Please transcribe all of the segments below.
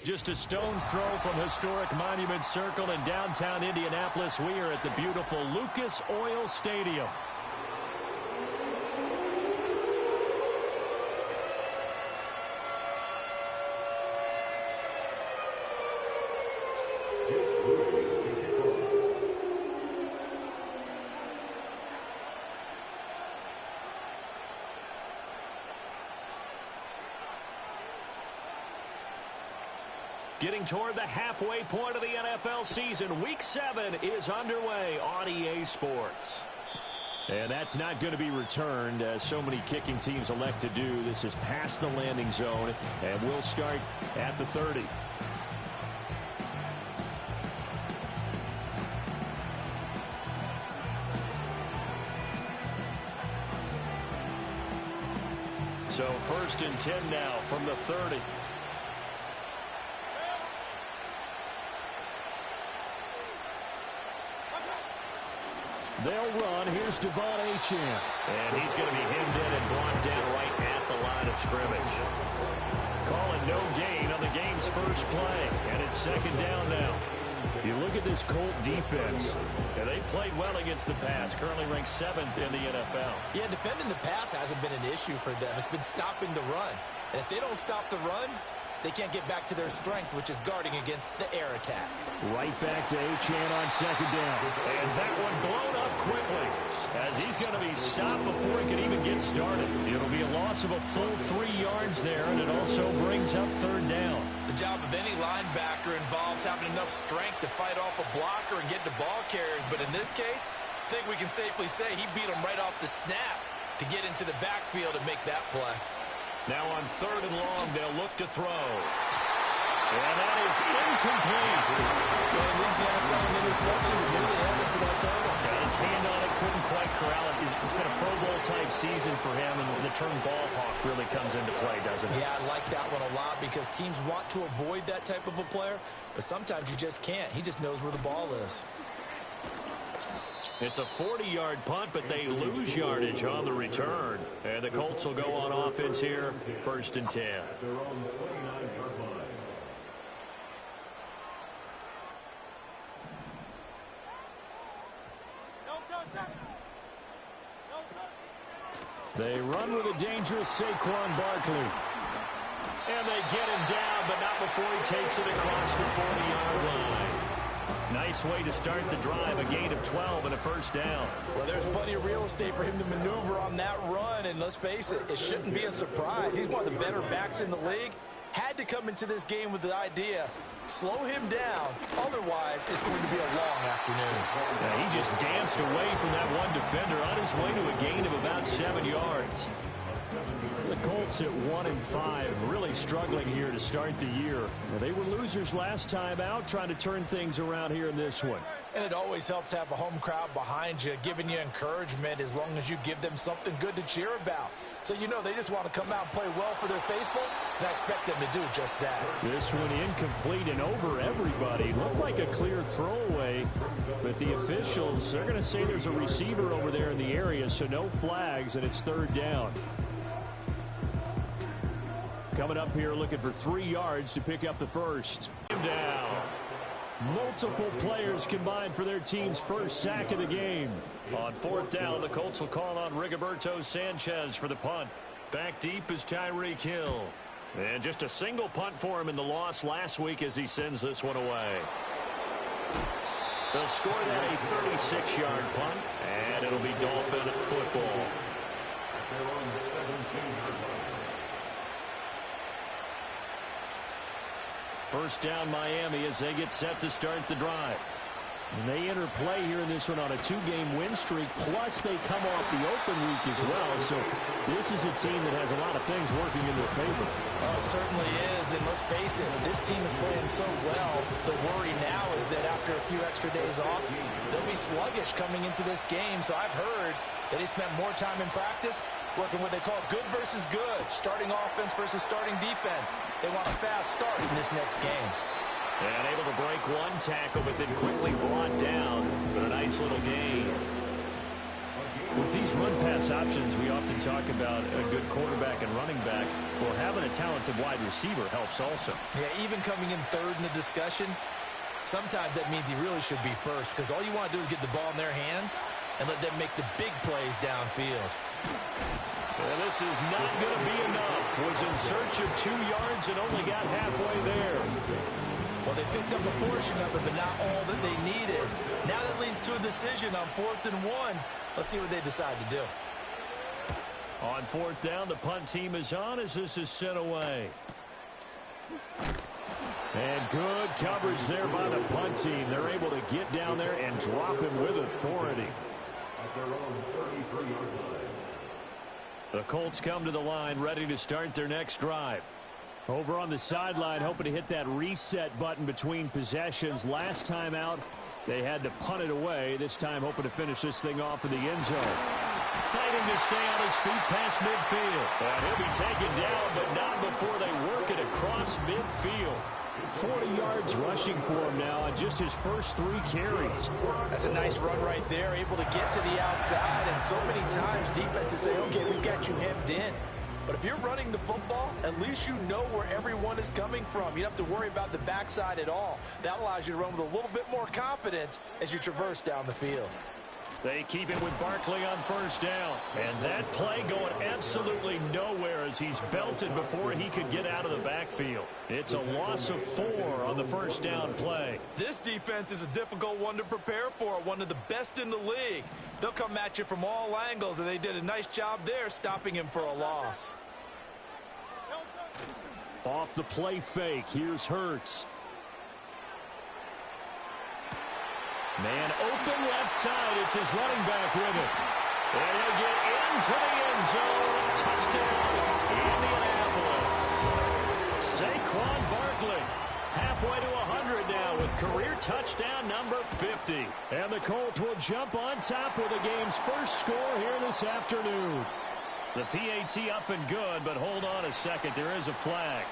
Just a stone's throw from historic Monument Circle in downtown Indianapolis. We are at the beautiful Lucas Oil Stadium. Getting toward the halfway point of the NFL season. Week 7 is underway on EA Sports. And that's not going to be returned, as so many kicking teams elect to do. This is past the landing zone, and we'll start at the 30. So 1st and 10 now from the 30. They'll run. Here's Devon Achane. And he's going to be hemmed in and brought down right at the line of scrimmage. Calling no gain on the game's first play. And it's 2nd down now. You look at this Colt defense. And they've played well against the pass. Currently ranked 7th in the NFL. Yeah, defending the pass hasn't been an issue for them. It's been stopping the run. And if they don't stop the run, they can't get back to their strength, which is guarding against the air attack. Right back to Achane on 2nd down. And that one blown up quickly, as he's going to be stopped before he can even get started. It'll be a loss of a full 3 yards there, and it also brings up 3rd down. The job of any linebacker involves having enough strength to fight off a blocker and get to ball carriers. But in this case, I think we can safely say he beat him right off the snap to get into the backfield and make that play. Now on 3rd and long, they'll look to throw. And that is incomplete. Well, it leads the NFL in interceptions and nearly added to that total. Yeah, his hand on it couldn't quite corral it. It's been a Pro Bowl-type season for him, and the term ball hawk really comes into play, doesn't it? Yeah, I like that one a lot because teams want to avoid that type of a player, but sometimes you just can't. He just knows where the ball is. It's a 40-yard punt, but they lose yardage on the return. And the Colts will go on offense here, 1st and 10. They run with a dangerous Saquon Barkley. And they get him down, but not before he takes it across the 40-yard line. Nice way to start the drive, a gain of 12 and a 1st down. Well, there's plenty of real estate for him to maneuver on that run, and let's face it, it shouldn't be a surprise. He's one of the better backs in the league. Had to come into this game with the idea, slow him down, otherwise it's going to be a long afternoon. Yeah, he just danced away from that one defender on his way to a gain of about 7 yards. The Colts at 1-5, really struggling here to start the year. They were losers last time out, trying to turn things around here in this one. And it always helps to have a home crowd behind you, giving you encouragement as long as you give them something good to cheer about. So you know they just want to come out and play well for their faithful, and I expect them to do just that. This one incomplete and over everybody. Looked like a clear throwaway, but the officials are going to say there's a receiver over there in the area, so no flags, and it's 3rd down. Coming up here looking for 3 yards to pick up the 1st. Down. Multiple players combined for their team's first sack of the game. On 4th down, the Colts will call on Rigoberto Sanchez for the punt. Back deep is Tyreek Hill. And just a single punt for him in the loss last week as he sends this one away. They'll score that a 36-yard punt, and it'll be Dolphin football. First down Miami as they get set to start the drive. And they enter play here in this one on a 2-game win streak, plus they come off the open week as well. So this is a team that has a lot of things working in their favor. Oh, it certainly is, and let's face it, this team is playing so well. The worry now is that after a few extra days off, they'll be sluggish coming into this game. So I've heard that he spent more time in practice working what they call good versus good, starting offense versus starting defense. They want a fast start in this next game. And able to break one tackle, but then quickly brought down. But a nice little gain. With these run-pass options, we often talk about a good quarterback and running back. Well, having a talented wide receiver helps also. Yeah, even coming in third in the discussion, sometimes that means he really should be first, because all you want to do is get the ball in their hands and let them make the big plays downfield. And this is not going to be enough. Was in search of 2 yards and only got halfway there. Well, they picked up a portion of it, but not all that they needed. Now that leads to a decision on 4th and 1. Let's see what they decide to do. On 4th down, the punt team is on as this is sent away. And good coverage there by the punt team. They're able to get down there and drop him with authority. The Colts come to the line, ready to start their next drive. Over on the sideline, hoping to hit that reset button between possessions. Last time out, they had to punt it away. This time, hoping to finish this thing off in the end zone. Fighting to stay on his feet past midfield. And he'll be taken down, but not before they work it across midfield. 40 yards rushing for him now on just his first 3 carries. That's a nice run right there, able to get to the outside. And so many times, defenses say, okay, we've got you hemmed in. But if you're running the football, at least you know where everyone is coming from. You don't have to worry about the backside at all. That allows you to run with a little bit more confidence as you traverse down the field. They keep it with Barkley on 1st down. And that play going absolutely nowhere as he's belted before he could get out of the backfield. It's a loss of 4 on the 1st down play. This defense is a difficult one to prepare for, one of the best in the league. They'll come at you from all angles, and they did a nice job there stopping him for a loss. Off the play fake, here's Hurts. Man open left side, it's his running back with it. And he'll get into the end zone. Touchdown, Indianapolis. Saquon Barkley, halfway to 100 now with career touchdown number 50. And the Colts will jump on top with the game's first score here this afternoon. The PAT up and good, but hold on a second. There is a flag.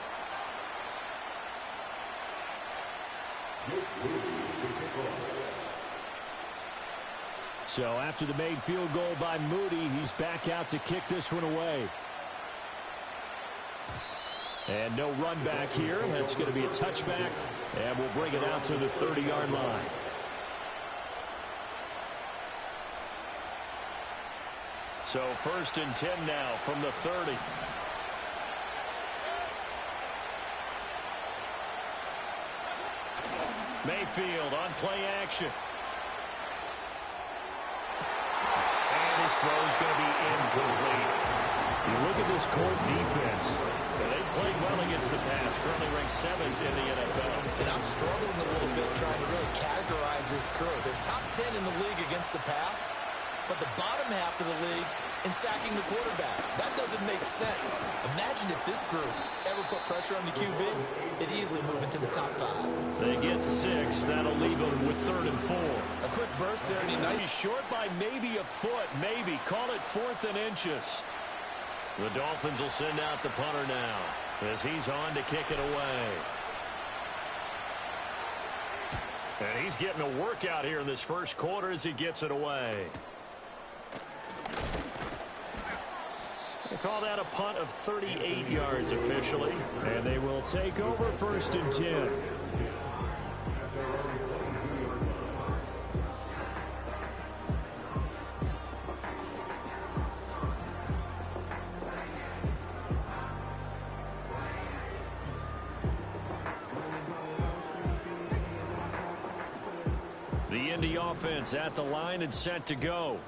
So after the made field goal by Moody, he's back out to kick this one away. And no run back here. That's going to be a touchback, and we'll bring it out to the 30-yard line. So 1st and 10 now from the 30. Mayfield on play action. And his throw is going to be incomplete. You look at this Colt defense. They played well against the pass, currently ranked 7th in the NFL. And I'm struggling a little bit trying to really categorize this crew. They're top 10 in the league against the pass, but the bottom half of the league in sacking the quarterback. That doesn't make sense. Imagine if this group ever put pressure on the QB, they'd easily move into the top 5. They get 6. That'll leave them with 3rd and 4. A quick burst there, and He's short by maybe a foot, maybe. Call it 4th and inches. The Dolphins will send out the punter now as he's on to kick it away. And he's getting a workout here in this first quarter as he gets it away. They call that a punt of 38 yards officially. And they will take over 1st and 10. The Indy offense at the line and set to go.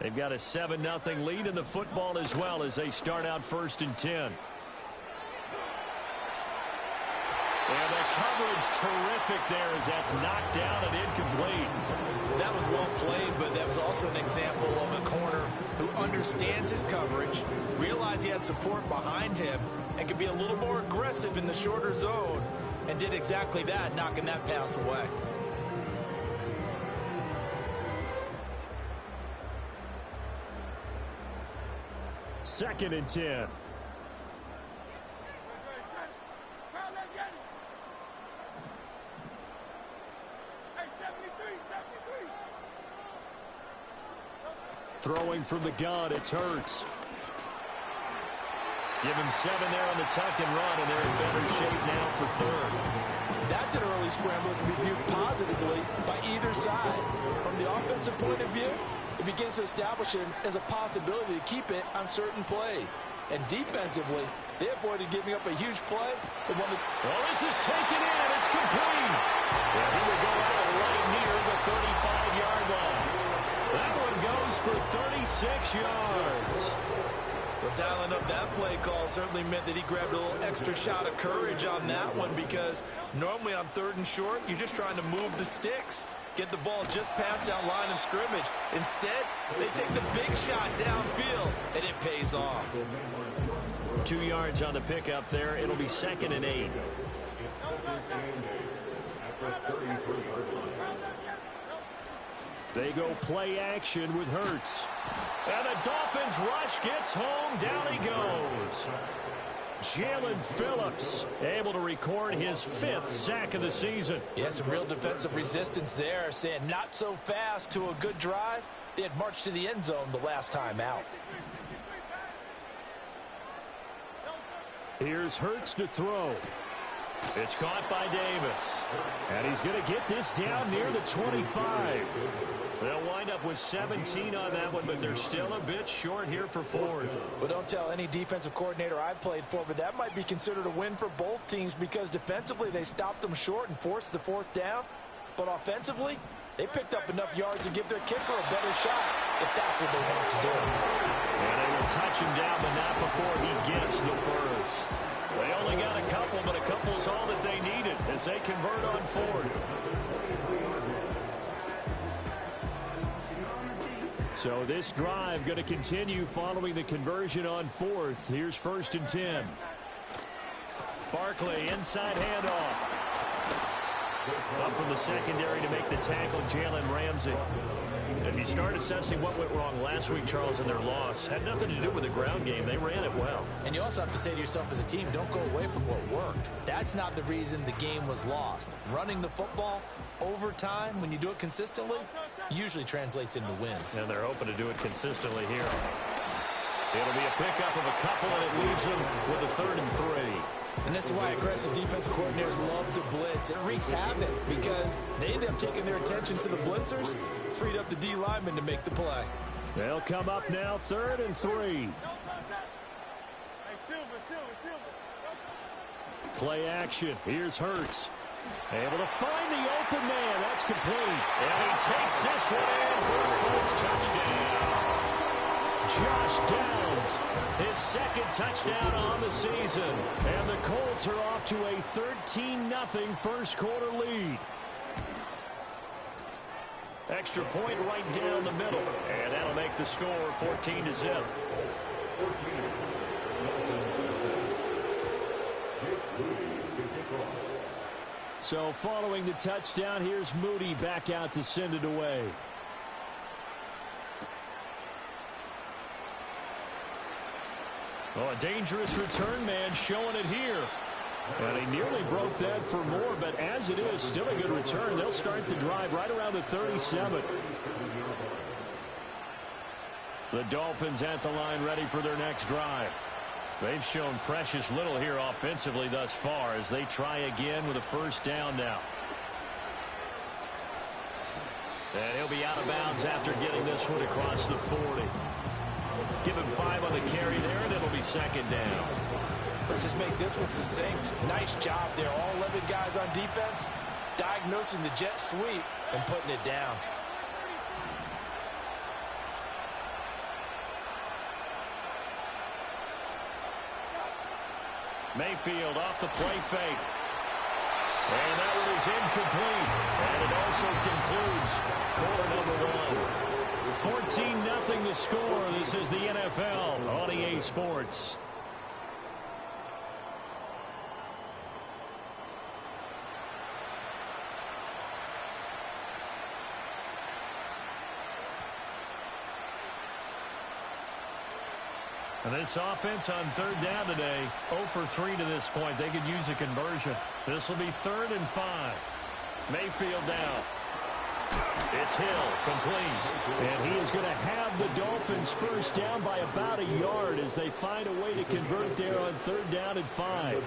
They've got a 7-0 lead in the football as well as they start out 1st and 10. And the coverage terrific there as that's knocked down and incomplete. That was well played, but that was also an example of a corner who understands his coverage, realized he had support behind him, and could be a little more aggressive in the shorter zone, and did exactly that, knocking that pass away. Second and 10. Throwing from the gun, it's Hurts. Give him 7 there on the tuck and run, and they're in better shape now for third. That's an early scramble that can be viewed positively by either side. From the offensive point of view, it begins to establish him as a possibility to keep it on certain plays. And defensively, they avoided giving up a huge play. Well, this is taken in. It's complete. And he would go out right near the 35-yard line. That one goes for 36 yards. Well, dialing up that play call certainly meant that he grabbed a little extra shot of courage on that one, because normally on 3rd and short, you're just trying to move the sticks, get the ball just past that line of scrimmage. Instead, they take the big shot downfield, and it pays off. 2 yards on the pickup there. It'll be 2nd and 8. They go play action with Hurts. And the Dolphins rush gets home. Down he goes. Jalen Phillips able to record his 5th sack of the season. Yeah, some real defensive resistance there, saying not so fast to a good drive. They had marched to the end zone the last time out. Here's Hurts to throw. It's caught by Davis. And he's going to get this down near the 25. They'll wind up with 17 on that one, but they're still a bit short here for 4th. Well, don't tell any defensive coordinator I've played for, but that might be considered a win for both teams, because defensively they stopped them short and forced the 4th down. But offensively, they picked up enough yards to give their kicker a better shot, if that's what they want to do. And they will touch him down, but not before he gets the first. They only got a couple, but a couple's all that they needed as they convert on 4th. So this drive going to continue following the conversion on 4th. Here's 1st and 10. Barkley, inside handoff. Up from the secondary to make the tackle, Jalen Ramsey. If you start assessing what went wrong last week, Charles, in their loss, had nothing to do with the ground game. They ran it well. And you also have to say to yourself as a team, don't go away from what worked. That's not the reason the game was lost. Running the football over time, when you do it consistently, usually translates into wins. And they're hoping to do it consistently here. It'll be a pickup of a couple, and it leaves them with a 3rd and 3. And this is why aggressive defensive coordinators love to blitz. It wreaks havoc because they end up taking their attention to the blitzers, freed up the D lineman to make the play. They'll come up now, 3rd and 3. Play action. Here's Hurts. Able to find the open man. That's complete. And he takes this one in for a Colts touchdown. Josh Downs, his 2nd touchdown on the season. And the Colts are off to a 13-0 first quarter lead. Extra point right down the middle. And that'll make the score 14-0. So following the touchdown, here's Moody back out to send it away. Oh, a dangerous return man showing it here. And he nearly broke that for more, but as it is, still a good return. They'll start the drive right around the 37. The Dolphins at the line ready for their next drive. They've shown precious little here offensively thus far as they try again with a 1st down now. And he'll be out of bounds after getting this one across the 40. Give him 5 on the carry there, and it'll be 2nd down. Let's just make this one succinct. Nice job there. All 11 guys on defense diagnosing the jet sweep and putting it down. Mayfield off the play fake. And that one is incomplete. And it also concludes quarter number 1. 14-0 the score. This is the NFL on EA Sports. And this offense on 3rd down today, 0 for 3 to this point. They could use a conversion. This will be 3rd and 5. Mayfield down. It's Hill, complete. And he is going to have the Dolphins first down by about a yard as they find a way to convert there on 3rd down and 5.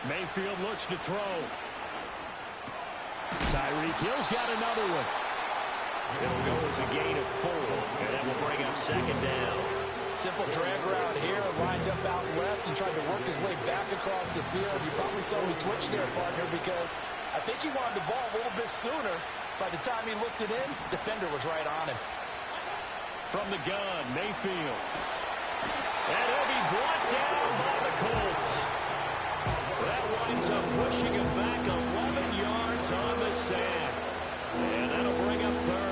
Mayfield looks to throw. Tyreek Hill's got another one. It'll go as a gain of 4, and that will bring up 2nd down. Simple drag route here, lined up out left and tried to work his way back across the field. You probably saw me twitch there, partner, because I think he wanted the ball a little bit sooner. By the time he looked it in, defender was right on him. From the gun, Mayfield. And he'll be brought down by the Colts. That winds up pushing him back 11 yards on the sack. And that'll bring up 3rd.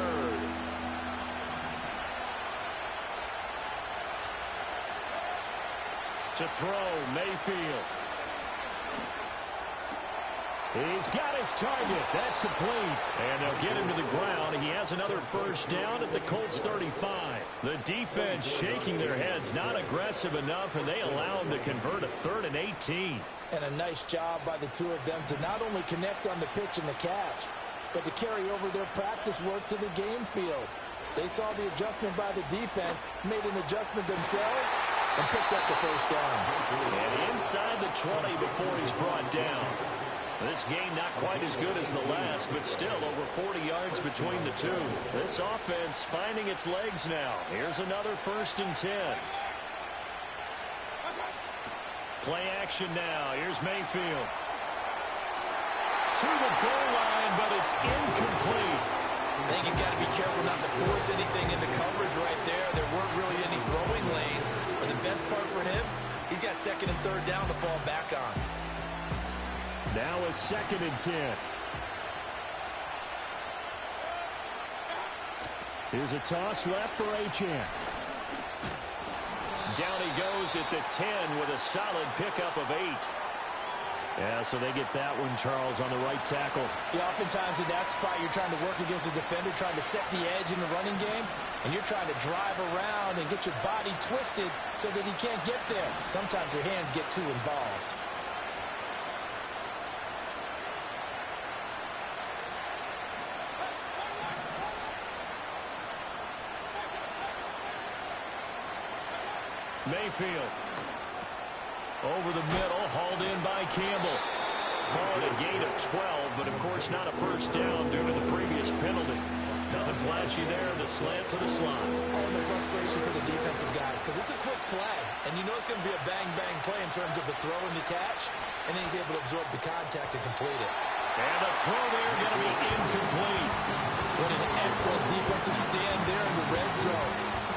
To throw, Mayfield. He's got his target. That's complete. And they'll get him to the ground. He has another first down at the Colts 35. The defense shaking their heads, not aggressive enough, and they allow him to convert a 3rd and 18. And a nice job by the two of them to not only connect on the pitch and the catch, but to carry over their practice work to the game field. They saw the adjustment by the defense, made an adjustment themselves, and picked up the first down. And inside the 20 before he's brought down. This game not quite as good as the last, but still over 40 yards between the two. This offense finding its legs now. Here's another 1st and 10. Play action now. Here's Mayfield. To the goal line, but it's incomplete. I think he's got to be careful not to force anything into coverage right there. There weren't really any throwing lanes. But the best part for him, he's got 2nd and 3rd down to fall back on. Now a 2nd and 10. Here's a toss left for Achane. Down he goes at the 10 with a solid pickup of 8. Yeah, so they get that one, Charles, on the right tackle. Yeah, oftentimes in that spot, you're trying to work against a defender, trying to set the edge in the running game, and you're trying to drive around and get your body twisted so that he can't get there. Sometimes your hands get too involved. Mayfield. Over the middle, hauled in by Campbell. Called a gain of 12, but of course not a first down due to the previous penalty. Nothing flashy there, the slant to the slot. Oh, and the frustration for the defensive guys, because it's a quick play, and you know it's going to be a bang-bang play in terms of the throw and the catch, and then he's able to absorb the contact and complete it. And the throw there going to be incomplete. What an excellent defensive stand there in the red zone.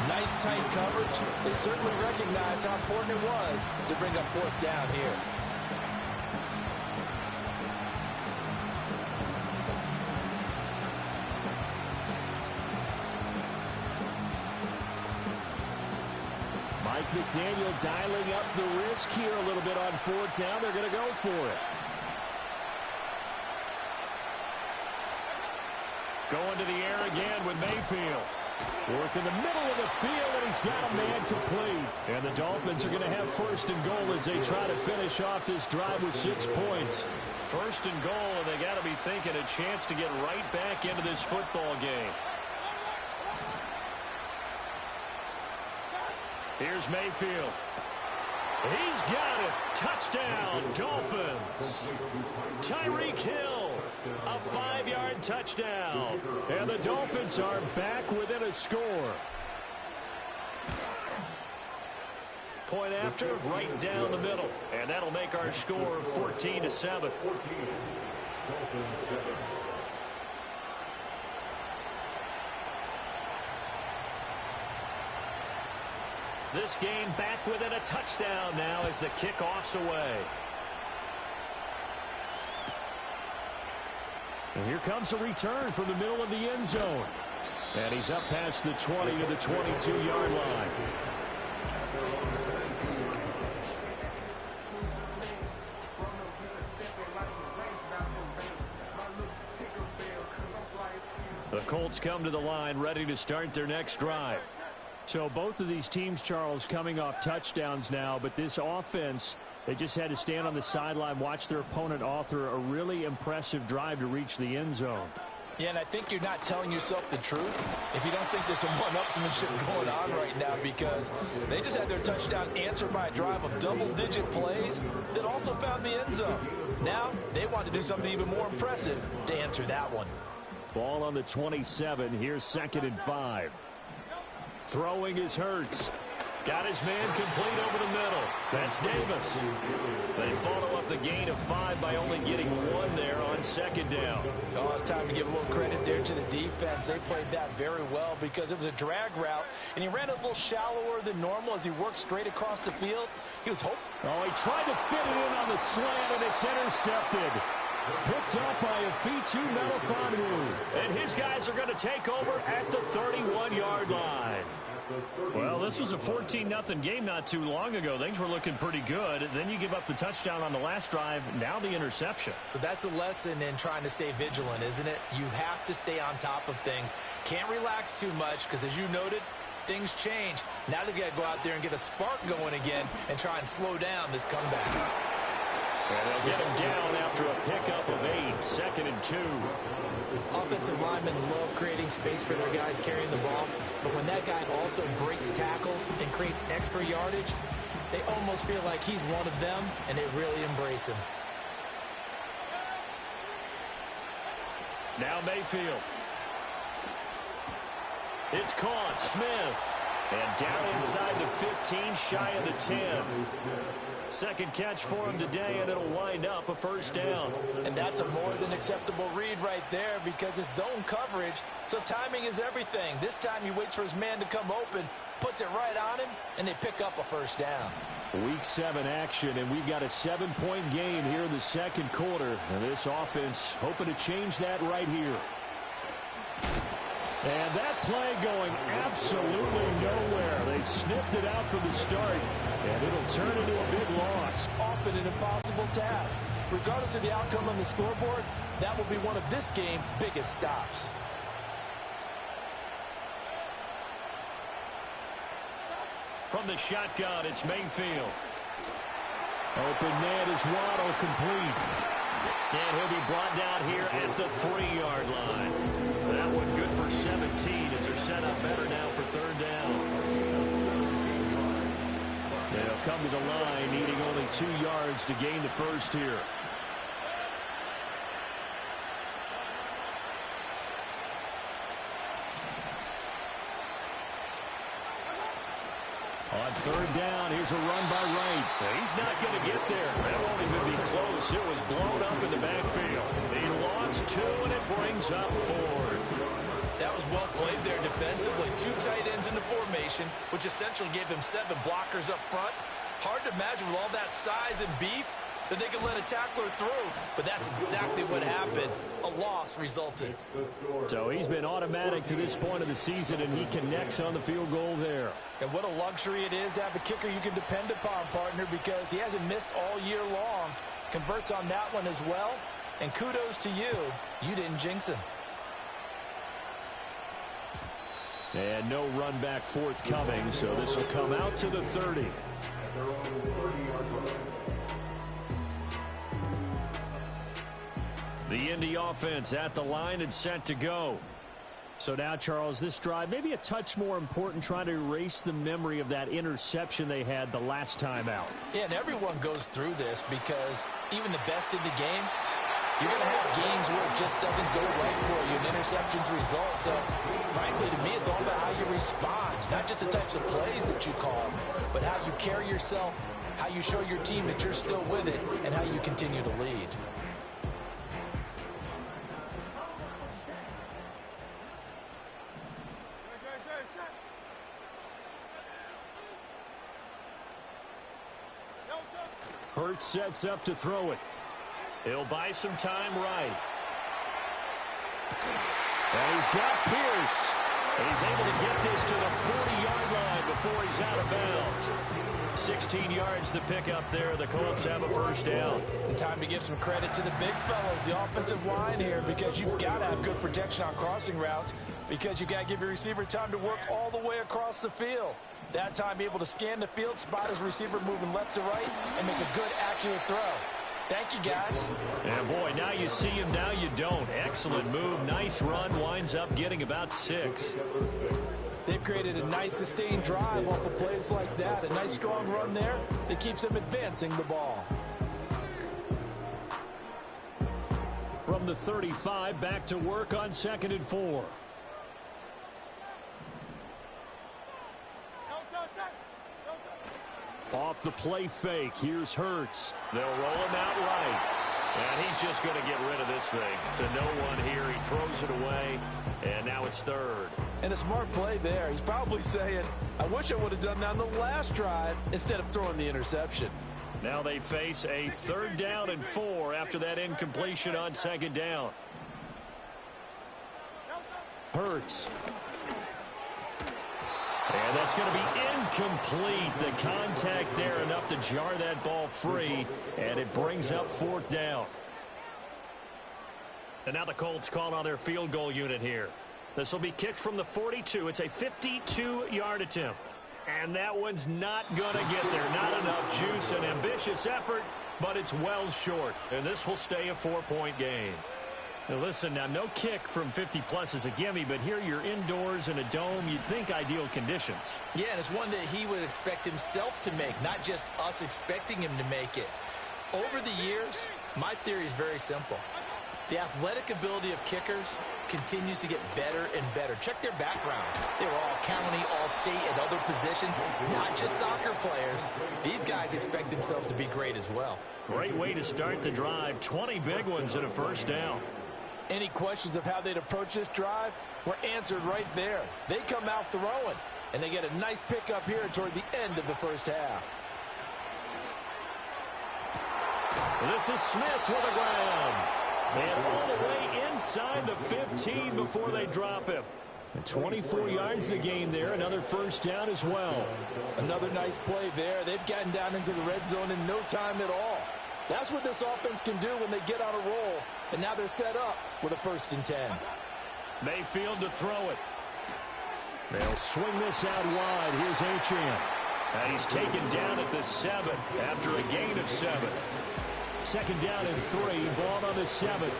Nice tight coverage. They certainly recognized how important it was to bring up 4th down here. Mike McDaniel dialing up the risk here a little bit on 4th down. They're going to go for it. Going to the air again with Mayfield. Work in the middle of the field, and he's got a man complete. And the Dolphins are going to have 1st and goal as they try to finish off this drive with 6 points. 1st and goal, and they got to be thinking a chance to get right back into this football game. Here's Mayfield. He's got it. Touchdown, Dolphins. Tyreek Hill, a 5-yard touchdown. And the Dolphins are back within a score. Point after, right down the middle. And that'll make our score 14-7. This game back within a touchdown now as the kickoff's away. And here comes a return from the middle of the end zone. And he's up past the 20 to the 22-yard line. The Colts come to the line ready to start their next drive. So both of these teams, Charles, coming off touchdowns now, but this offense, they just had to stand on the sideline, watch their opponent author a really impressive drive to reach the end zone. Yeah, and I think you're not telling yourself the truth if you don't think there's some one-upsmanship going on right now, because they just had their touchdown answered by a drive of double-digit plays that also found the end zone. Now they want to do something even more impressive to answer that one. Ball on the 27. Here's 2nd and 5. Throwing is Hurts. Got his man complete over the middle. That's Davis. They follow up the gain of 5 by only getting 1 there on 2nd down. Oh, it's time to give a little credit there to the defense. They played that very well because it was a drag route, and he ran a little shallower than normal as he worked straight across the field. He was hoping. Oh, he tried to fit it in on the slant, and it's intercepted. Picked up by Afitu Melifonwu. And his guys are going to take over at the 31-yard line. Well, this was a 14-0 game not too long ago. Things were looking pretty good. Then you give up the touchdown on the last drive. Now the interception. So that's a lesson in trying to stay vigilant, isn't it? You have to stay on top of things. Can't relax too much because, as you noted, things change. Now they got to go out there and get a spark going again and try and slow down this comeback. And they'll get him down after a pickup of 8, 2nd and 2. Offensive linemen love creating space for their guys carrying the ball, but when that guy also breaks tackles and creates extra yardage, they almost feel like he's one of them, and they really embrace him. Now Mayfield. It's caught. Smith. And down inside the 15, shy of the 10. Second catch for him today, and it'll wind up a 1st down. And that's a more than acceptable read right there because it's zone coverage, so timing is everything. This time he waits for his man to come open, puts it right on him, and they pick up a 1st down. Week 7 action, and we've got a 7-point game here in the 2nd quarter. And this offense hoping to change that right here. And that play going absolutely nowhere. They sniffed it out from the start, and it'll turn into a big loss. Often an impossible task. Regardless of the outcome on the scoreboard, that will be one of this game's biggest stops. From the shotgun, it's Mayfield. Open man is Waddle, complete. And he'll be brought down here at the 3-yard line. That one good for 17 as they're set up better now for 3rd down. They'll come to the line needing only 2 yards to gain the 1st here. On 3rd down, here's a run by Wright. He's not going to get there. That won't even be close. It was blown up in the backfield. He lost 2, and it brings up 4th. That was well played there defensively. 2 tight ends in the formation, which essentially gave him 7 blockers up front. Hard to imagine with all that size and beef that they could let a tackler through. But that's exactly what happened. A loss resulted. So he's been automatic to this point of the season, and he connects on the field goal there. And what a luxury it is to have a kicker you can depend upon, partner, because he hasn't missed all year long. Converts on that one as well. And kudos to you. You didn't jinx him. And no run back forthcoming, so this will come out to the 30. The Indy offense at the line and set to go. So now, Charles, this drive maybe a touch more important, trying to erase the memory of that interception they had the last time out. Yeah, and everyone goes through this because even the best in the game, you're going to have games where it just doesn't go right for you, and interceptions result. So, frankly, to me, it's all about how you respond, not just the types of plays that you call, but how you carry yourself, how you show your team that you're still with it, and how you continue to lead. Hurts sets up to throw it. He'll buy some time right. And he's got Pierce. And he's able to get this to the 40-yard line before he's out of bounds. 16 yards to pick up there. The Colts have a first down. And time to give some credit to the big fellows, the offensive line here, because you've got to have good protection on crossing routes, because you've got to give your receiver time to work all the way across the field. That time, be able to scan the field, spot his receiver moving left to right, and make a good, accurate throw. Thank you, guys. And, boy, now you see him, now you don't. Excellent move. Nice run. Winds up getting about 6. They've created a nice, sustained drive off of plays like that. A nice, strong run there that keeps them advancing the ball. From the 35, back to work on 2nd and 4. Off the play fake. Here's Hurts. They'll roll him out right. And he's just going to get rid of this thing. To no one here. He throws it away. And now it's 3rd. And a smart play there. He's probably saying, I wish I would have done that on the last drive instead of throwing the interception. Now they face a 3rd down and 4 after that incompletion on 2nd down. Hurts. And that's going to be incomplete. The contact there enough to jar that ball free. And it brings up 4th down. And now the Colts call on their field goal unit here. This will be kicked from the 42. It's a 52-yard attempt. And that one's not going to get there. Not enough juice. An ambitious effort, but it's well short. And this will stay a 4-point game. Now listen, now no kick from 50-plus is a gimme, but here you're indoors in a dome. You'd think ideal conditions. Yeah, and it's one that he would expect himself to make, not just us expecting him to make it. Over the years, my theory is very simple. The athletic ability of kickers continues to get better and better. Check their background. They were all county, all state, at other positions, not just soccer players. These guys expect themselves to be great as well. Great way to start the drive. 20 big ones and a first down. Any questions of how they'd approach this drive were answered right there. They come out throwing, and they get a nice pickup here toward the end of the first half. This is Smith with a grab. And all the way inside the 15 before they drop him. And 24 yards to gain there. Another first down as well. Another nice play there. They've gotten down into the red zone in no time at all. That's what this offense can do when they get on a roll. And now they're set up with a 1st and 10. Mayfield to throw it. They'll swing this out wide. Here's Achane. And he's taken down at the 7 after a gain of 7. 2nd down and 3. Ball on the 7.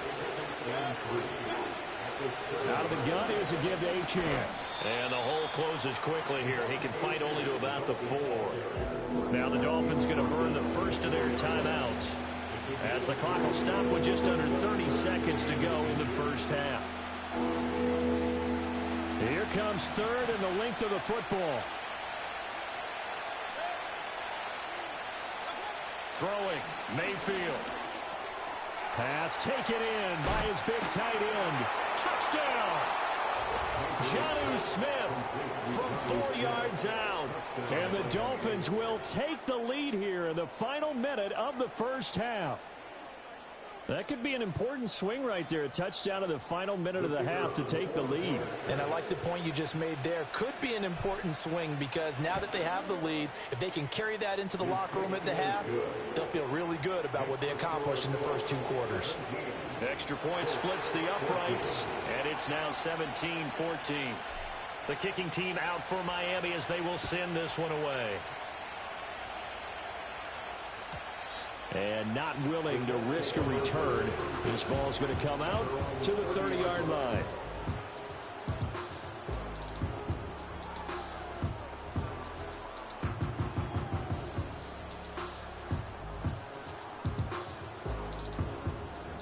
Out of the gun. Here's a give to Achane. And the hole closes quickly here. He can fight only to about the 4. Now the Dolphins going to burn the first of their timeouts, as the clock will stop with just under 30 seconds to go in the first half. Here comes 3rd and the length of the football. Throwing, Mayfield. Pass taken in by his big tight end. Touchdown! Jonnu Smith from 4 yards out. And the Dolphins will take the lead here in the final minute of the first half. That could be an important swing right there. A touchdown in the final minute of the half to take the lead. And I like the point you just made there. Could be an important swing, because now that they have the lead, if they can carry that into the locker room at the half, they'll feel really good about what they accomplished in the first 2 quarters. Extra point splits the uprights, and it's now 17-14. The kicking team out for Miami as they will send this one away. And not willing to risk a return. This ball's going to come out to the 30-yard line.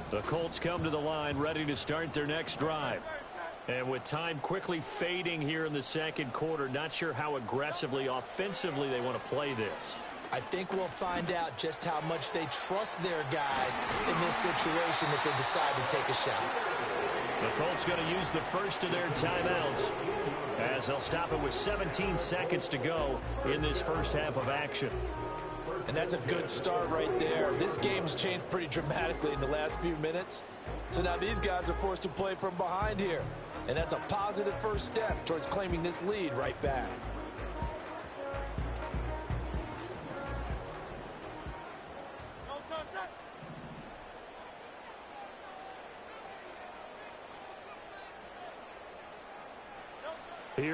The Colts come to the line ready to start their next drive. And with time quickly fading here in the 2nd quarter, not sure how aggressively, offensively they want to play this. I think we'll find out just how much they trust their guys in this situation if they decide to take a shot. The Colts going to use the first of their timeouts, as they'll stop it with 17 seconds to go in this first half of action. And that's a good start right there. This game's changed pretty dramatically in the last few minutes. So now these guys are forced to play from behind here. And that's a positive first step towards claiming this lead right back.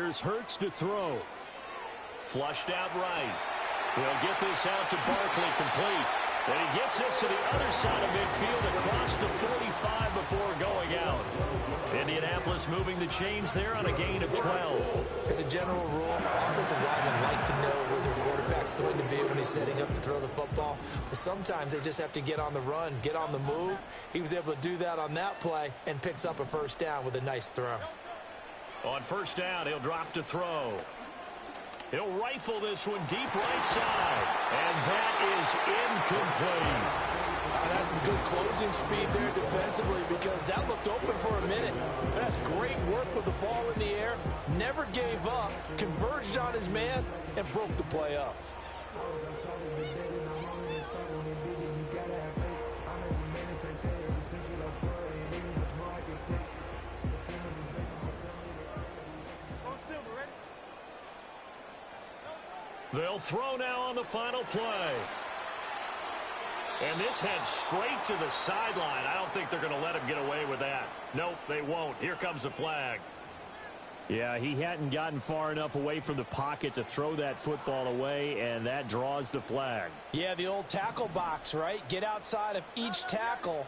Here's Hurts to throw. Flushed out right. He'll get this out to Barkley, complete. And he gets this to the other side of midfield across the 45 before going out. Indianapolis moving the chains there on a gain of 12. As a general rule, offensive linemen like to know where their quarterback's going to be when he's setting up to throw the football. But sometimes they just have to get on the run, get on the move. He was able to do that on that play and picks up a first down with a nice throw. On first down, he'll drop to throw. He'll rifle this one deep right side. And that is incomplete. That's some good closing speed there defensively because that looked open for a minute. That's great work with the ball in the air. Never gave up, converged on his man, and broke the play up. They'll throw now on the final play. And this heads straight to the sideline. I don't think they're going to let him get away with that. Nope, they won't. Here comes the flag. Yeah, he hadn't gotten far enough away from the pocket to throw that football away, and that draws the flag. Yeah, the old tackle box, right? Get outside of each tackle,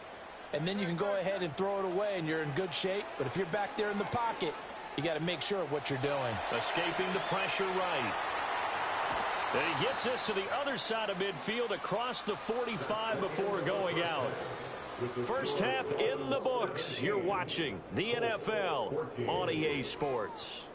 and then you can go ahead and throw it away, and you're in good shape. But if you're back there in the pocket, you got to make sure of what you're doing. Escaping the pressure right. And he gets this to the other side of midfield across the 45 before going out. First half in the books. You're watching the NFL on EA Sports.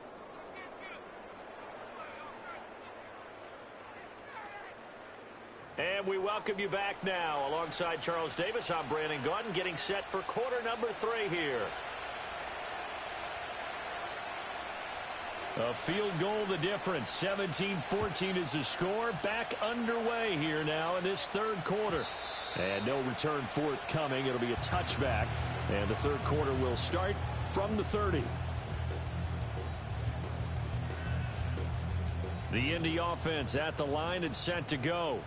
And we welcome you back now. Alongside Charles Davis, I'm Brandon Gaudin, getting set for quarter number 3 here. A field goal the difference. 17-14 is the score. Back underway here now in this third quarter. And no return forthcoming. It'll be a touchback. And the third quarter will start from the 30. The Indy offense at the line and set to go.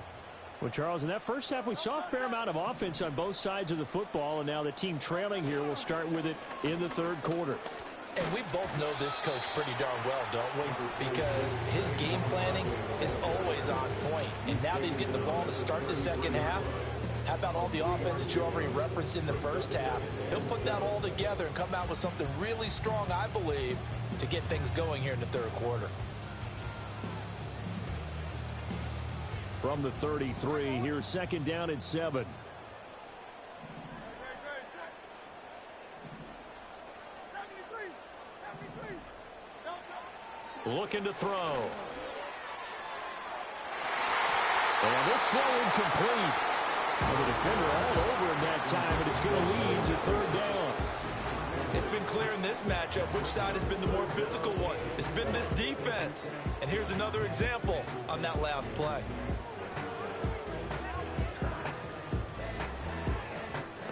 Well, Charles, in that first half, we saw a fair amount of offense on both sides of the football. And now the team trailing here will start with it in the third quarter. And we both know this coach pretty darn well, don't we? Because his game planning is always on point. And now that he's getting the ball to start the second half, how about all the offense that you already referenced in the first half? He'll put that all together and come out with something really strong, I believe, to get things going here in the third quarter. From the 33, here's second down and 7. Looking to throw. And this throw incomplete. And the defender all over him that time, and it's going to lead to third down. It's been clear in this matchup which side has been the more physical one. It's been this defense. And here's another example on that last play.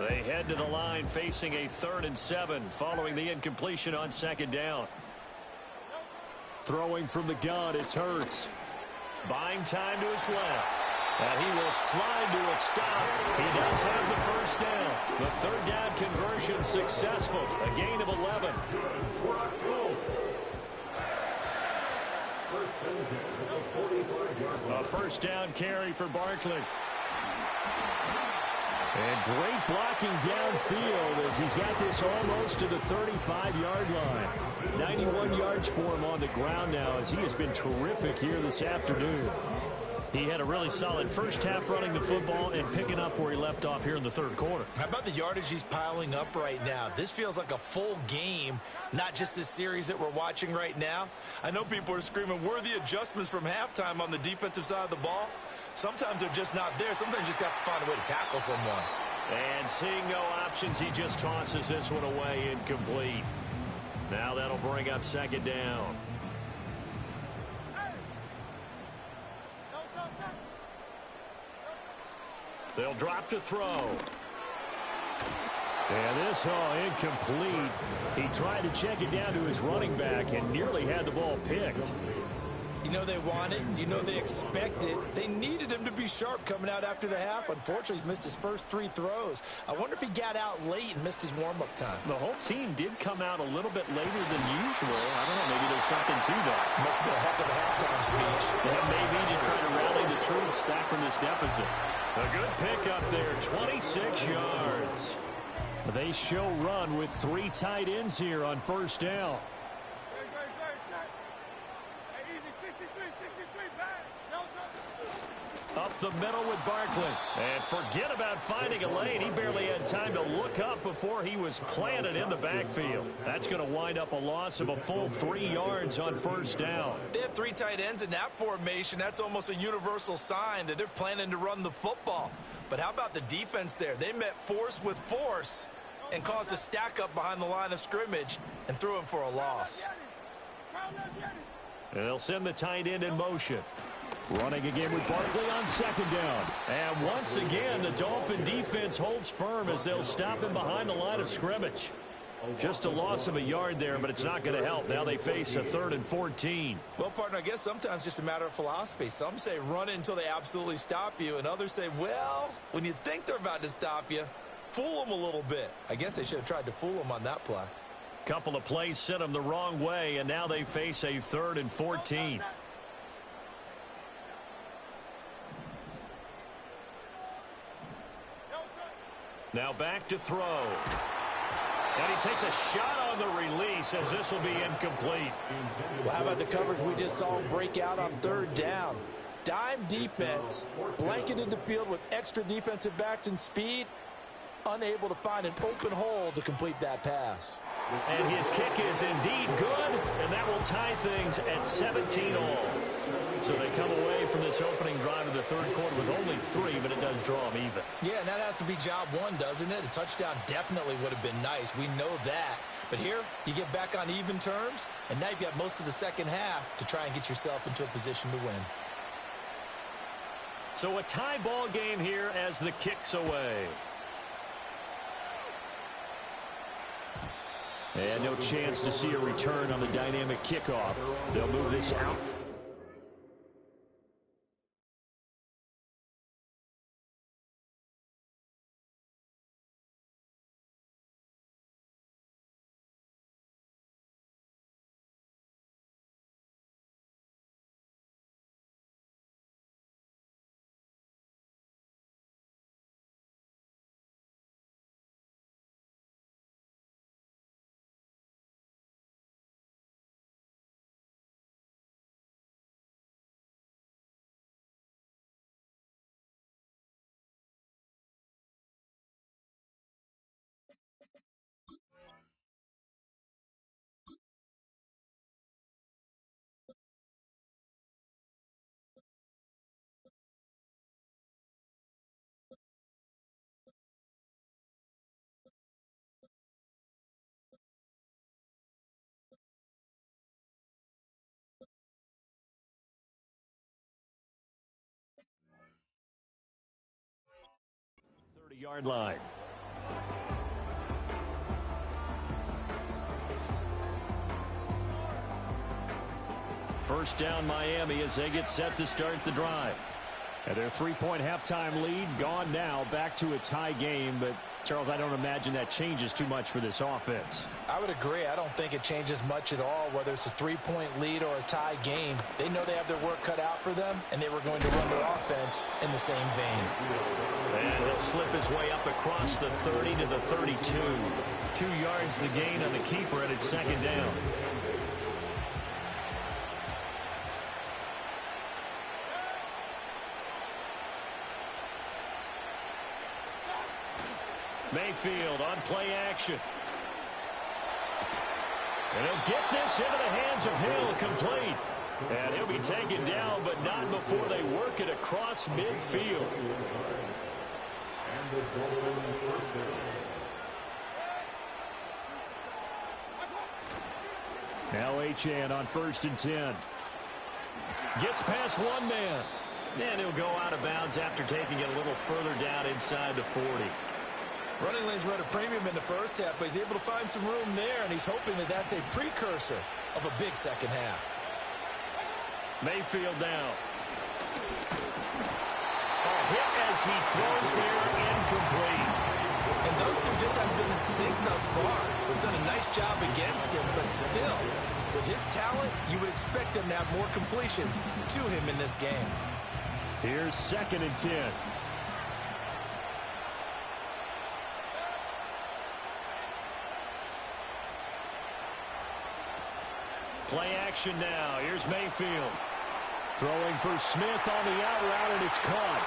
They head to the line facing a 3rd and 7 following the incompletion on second down. Throwing from the gun, it's Hurts. Buying time to his left. And he will slide to a stop. He does have the first down. The third down conversion successful. A gain of 11. A first down carry for Barkley. And great blocking downfield as he's got this almost to the 35-yard line. 91 yards for him on the ground now as he has been terrific here this afternoon. He had a really solid first half running the football and picking up where he left off here in the third quarter. How about the yardage he's piling up right now? This feels like a full game, not just this series that we're watching right now. I know people are screaming, worthy adjustments from halftime on the defensive side of the ball. Sometimes they're just not there. Sometimes you just have to find a way to tackle someone. And seeing no options, he just tosses this one away incomplete. Now that'll bring up second down. They'll drop to throw. And this, incomplete. He tried to check it down to his running back and nearly had the ball picked. You know they want it. You know they expect it. They needed him to be sharp coming out after the half. Unfortunately, he's missed his first 3 throws. I wonder if he got out late and missed his warm-up time. The whole team did come out a little bit later than usual. I don't know, maybe there's something to that. Must be a heck of a halftime speech. Yeah, maybe just trying to rally the troops back from this deficit. A good pickup there, 26 yards. They show run with 3 tight ends here on first down. Up the middle with Barkley. And forget about finding a lane. He barely had time to look up before he was planted in the backfield. That's going to wind up a loss of a full 3 yards on first down. They have 3 tight ends in that formation. That's almost a universal sign that they're planning to run the football. But how about the defense there? They met force with force and caused a stack up behind the line of scrimmage and threw him for a loss. And they'll send the tight end in motion. Running again with Barkley on second down. And once again, the Dolphin defense holds firm as they'll stop him behind the line of scrimmage. Just a loss of a yard there, but it's not going to help. Now they face a 3rd and 14. Well, partner, I guess sometimes it's just a matter of philosophy. Some say run it until they absolutely stop you, and others say, well, when you think they're about to stop you, fool them a little bit. I guess they should have tried to fool them on that play. Couple of plays sent them the wrong way, and now they face a 3rd and 14. Now back to throw. And he takes a shot on the release as this will be incomplete. Well, how about the coverage we just saw him break out on 3rd down? Dime defense, blanketed the field with extra defensive backs and speed, unable to find an open hole to complete that pass. And his kick is indeed good, and that will tie things at 17-all. So they come away from this opening drive of the 3rd quarter with only 3, but it does draw them even. Yeah, and that has to be job 1, doesn't it? A touchdown definitely would have been nice. We know that. But here, you get back on even terms, and now you've got most of the second half to try and get yourself into a position to win. So a tie ball game here as the kick's away. And no chance to see a return on the dynamic kickoff. They'll move this out. Yard line. First down Miami as they get set to start the drive. And their 3-point halftime lead gone now, back to a tie game. But Charles, I don't imagine that changes too much for this offense. I would agree. I don't think it changes much at all, whether it's a 3-point lead or a tie game. They know they have their work cut out for them, and they were going to run their offense in the same vein. And he'll slip his way up across the 30 to the 32. 2 yards the gain on the keeper, and it's second down. Mayfield on play action. And he'll get this into the hands of Hill, complete. And he'll be taken down, but not before they work it across midfield. Now Achane on 1st and 10. Gets past one man. And he'll go out of bounds after taking it a little further down inside the 40. Running lanes were at a premium in the first half, but he's able to find some room there, and he's hoping that that's a precursor of a big second half. Mayfield now. A hit as he throws there, incomplete. And those two just haven't been in sync thus far. They've done a nice job against him, but still, with his talent, you would expect them to have more completions to him in this game. Here's 2nd and 10. Play action now. Here's Mayfield. Throwing for Smith on the out route, and it's caught.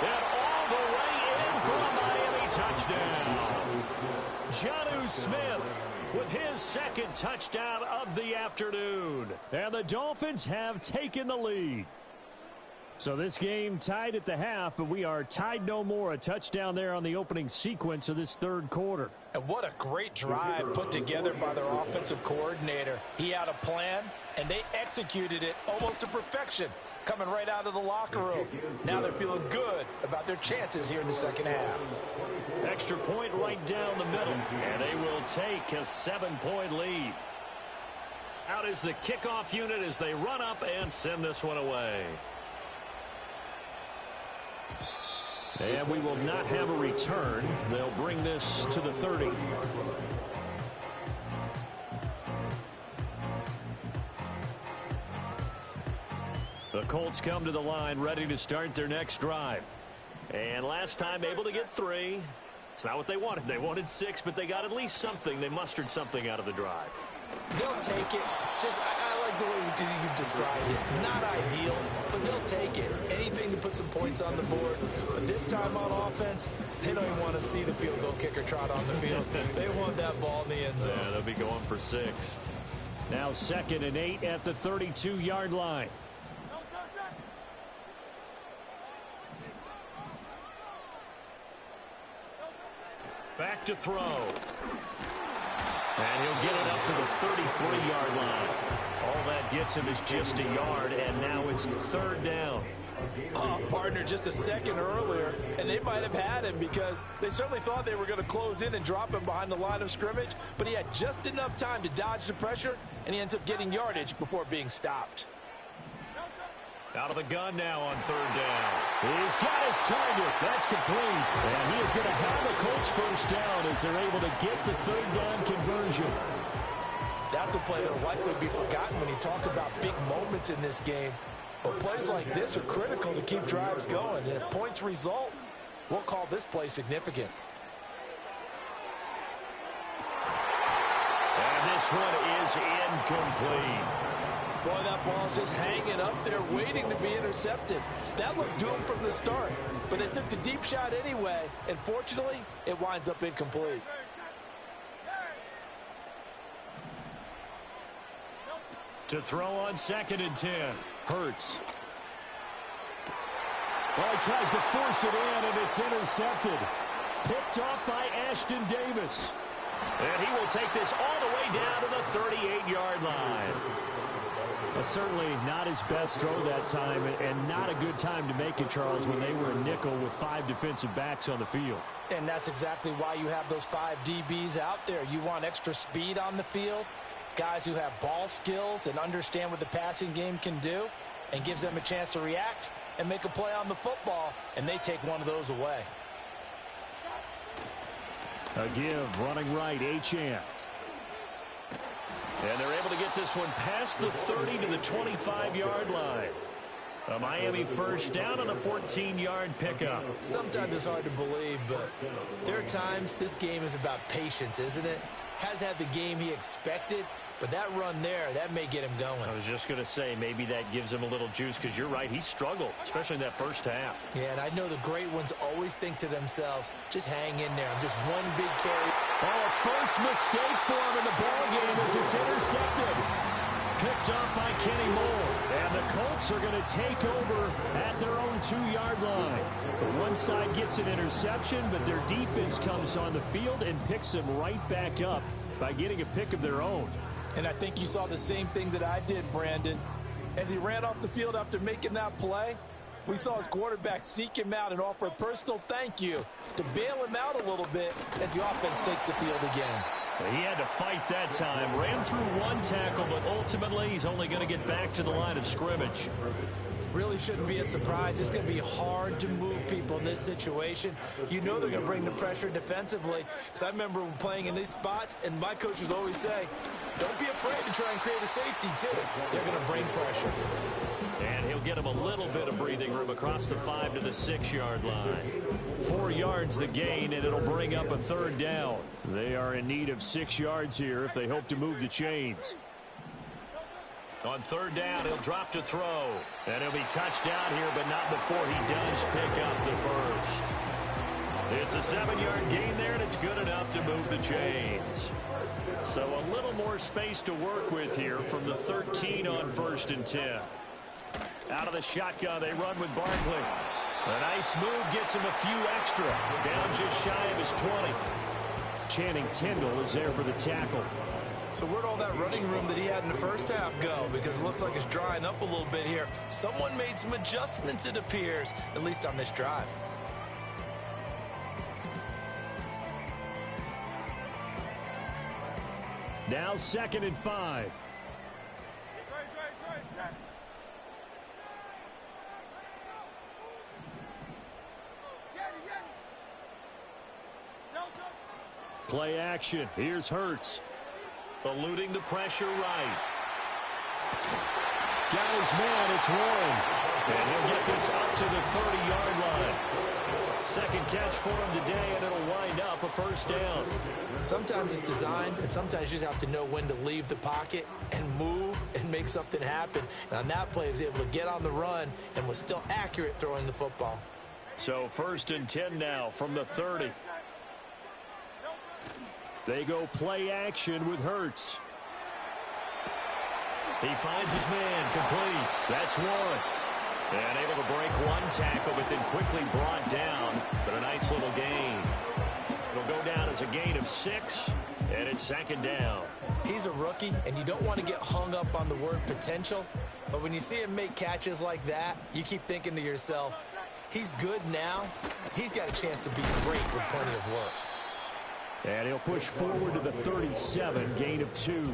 And all the way in for a Miami touchdown. Jonnu Smith with his 2nd touchdown of the afternoon. And the Dolphins have taken the lead. So this game tied at the half, but we are tied no more. A touchdown there on the opening sequence of this 3rd quarter. And what a great drive put together by their offensive coordinator. He had a plan, and they executed it almost to perfection, coming right out of the locker room. Now they're feeling good about their chances here in the 2nd half. Extra point right down the middle, and they will take a 7-point lead. Out is the kickoff unit as they run up and send this one away. And we will not have a return. They'll bring this to the 30. The Colts come to the line ready to start their next drive. And last time able to get 3. It's not what they wanted. They wanted 6, but they got at least something. They mustered something out of the drive. They'll take it. I like the way you've described it. Not ideal, but they'll take it. Anything to put some points on the board. But this time on offense, they don't even want to see the field goal kicker trot on the field. They want that ball in the end zone. Yeah, they'll be going for 6. Now 2nd and 8 at the 32-yard line. Back to throw. And he'll get it up to the 33-yard line. All that gets him is just a yard, and now it's 3rd down. Partner, just a second earlier, and they might have had him because they certainly thought they were going to close in and drop him behind the line of scrimmage, but he had just enough time to dodge the pressure, and he ends up getting yardage before being stopped. Out of the gun now on 3rd down. He's got his target. That's complete. And he is going to have the Colts 1st down as they're able to get the 3rd down conversion. That's a play that will likely be forgotten when you talk about big moments in this game. But plays like this are critical to keep drives going. And if points result, we'll call this play significant. And this one is incomplete. Boy, that ball's just hanging up there waiting to be intercepted. That looked doomed from the start, but they took the deep shot anyway, and fortunately, it winds up incomplete. To throw on 2nd and 10. Hurts. Well, he tries to force it in, and it's intercepted. Picked off by Ashton Davis. And he will take this all the way down to the 38-yard line. Certainly not his best throw that time, and not a good time to make it, Charles, when they were a nickel with 5 defensive backs on the field. And that's exactly why you have those 5 DBs out there. You want extra speed on the field, guys who have ball skills and understand what the passing game can do, and gives them a chance to react and make a play on the football, and they take one of those away. A give, running right, Achane. And they're able to get this one past the 30 to the 25-yard line. A Miami 1st down on a 14-yard pickup. Sometimes it's hard to believe, but there are times this game is about patience, isn't it? Has had the game he expected, but that run there, that may get him going. I was just going to say, maybe that gives him a little juice, because you're right, he struggled, especially in that 1st half. Yeah, and I know the great ones always think to themselves, just hang in there. I'm just one big carry. Oh, a first mistake for him in the ballgame as it's intercepted. Picked up by Kenny Moore. And the Colts are going to take over at their own 2-yard line. But one side gets an interception, but their defense comes on the field and picks them right back up by getting a pick of their own. And I think you saw the same thing that I did, Brandon. As he ran off the field after making that play, we saw his quarterback seek him out and offer a personal thank you to bail him out a little bit as the offense takes the field again. He had to fight that time. Ran through one tackle, but ultimately he's only going to get back to the line of scrimmage. Really shouldn't be a surprise. It's going to be hard to move people in this situation. You know they're going to bring the pressure defensively. Because I remember playing in these spots, and my coaches always say, don't be afraid to try and create a safety, too. They're going to bring pressure. And he'll get him a little bit of breathing room across the 5 to the 6-yard line. 4 yards the gain, and it'll bring up a third down. They are in need of 6 yards here if they hope to move the chains. On third down, he'll drop to throw. And he'll be touched down here, but not before he does pick up the first. It's a 7-yard gain there, and it's good enough to move the chains. So a little more space to work with here from the 13 on 1st and 10. Out of the shotgun, they run with Barkley. A nice move gets him a few extra. Down just shy of his 20. Channing Tindall is there for the tackle. So where'd all that running room that he had in the first half go? Because it looks like it's drying up a little bit here. Someone made some adjustments, it appears, at least on this drive. Now 2nd and 5. Play action. Here's Hurts. Eluding the pressure right. Got his man. It's Warren. And he'll get this up to the 30-yard line. Second catch for him today, and it'll wind up a first down. Sometimes it's designed, and sometimes you just have to know when to leave the pocket and move and make something happen. And on that play, he was able to get on the run and was still accurate throwing the football. So 1st and 10 now from the 30. They go play action with Hurts. He finds his man complete. That's one. And able to break one tackle, but then quickly brought down. But a nice little gain. It'll go down as a gain of 6, and it's 2nd down. He's a rookie, and you don't want to get hung up on the word potential. But when you see him make catches like that, you keep thinking to yourself, he's good now. He's got a chance to be great with plenty of work. And he'll push forward to the 37, gain of 2.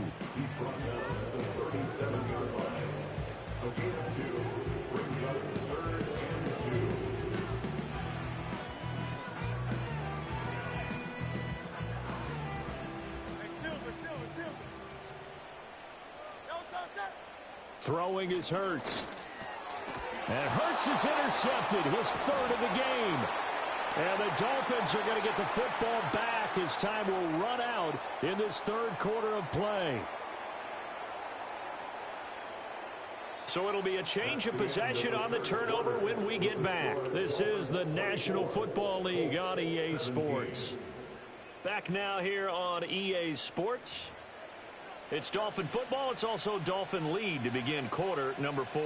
Throwing is Hurts. And Hurts is intercepted, his 3rd of the game. And the Dolphins are going to get the football back as time will run out in this 3rd quarter of play. So it'll be a change of possession on the turnover when we get back. This is the National Football League on EA Sports. Back now here on EA Sports. It's Dolphin football. It's also Dolphin lead to begin quarter number 4.